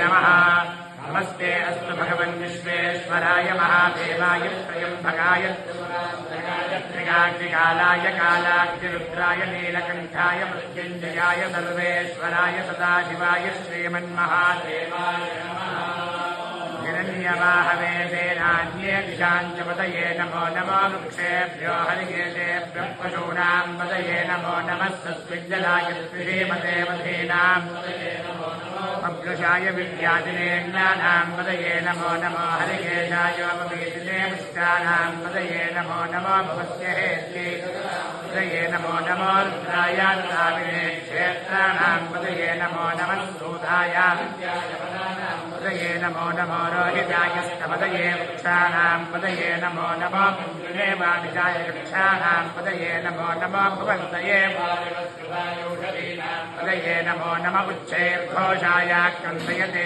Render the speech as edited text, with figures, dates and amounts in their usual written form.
नमः नमस्ते अस्तु भगवन् विश्वेश्वराय महादेवाय त्रयम्बकाय त्रिकाग्निकालाय कालाग्निरुद्राय नीलकण्ठाय मृत्युञ्जयाय सर्वेश्वराय सदाशिवाय श्रीमन्महादेवाय नमः हिरण्यवाहवे सेनान्ये दिशाञ्च पतये नमो नमो वृक्षेभ्यो हरिकेशेभ्यः पशूनां पतये नमो नमः सत्विज्जलाय श्रीमते वधीनाम् अग्रशाय विद्यादिने ज्ञानां पतये नमो नमो हरिकेशाय ममीदिने पुष्टानां पतये नमो नमो भवस्य हेत्यै पतये नमो नमो रुद्राय ताविने क्षेत्राणां पतये नमो नमः सूताय पतये नमो नमो रोहिताय स्तपतये वृक्षाणां पतये नमो नमो देवादिजाय वृक्षाणां पतये नमो नमो भवन्तये पतये नमो नमः उच्चैर्घोषाय कन्दयते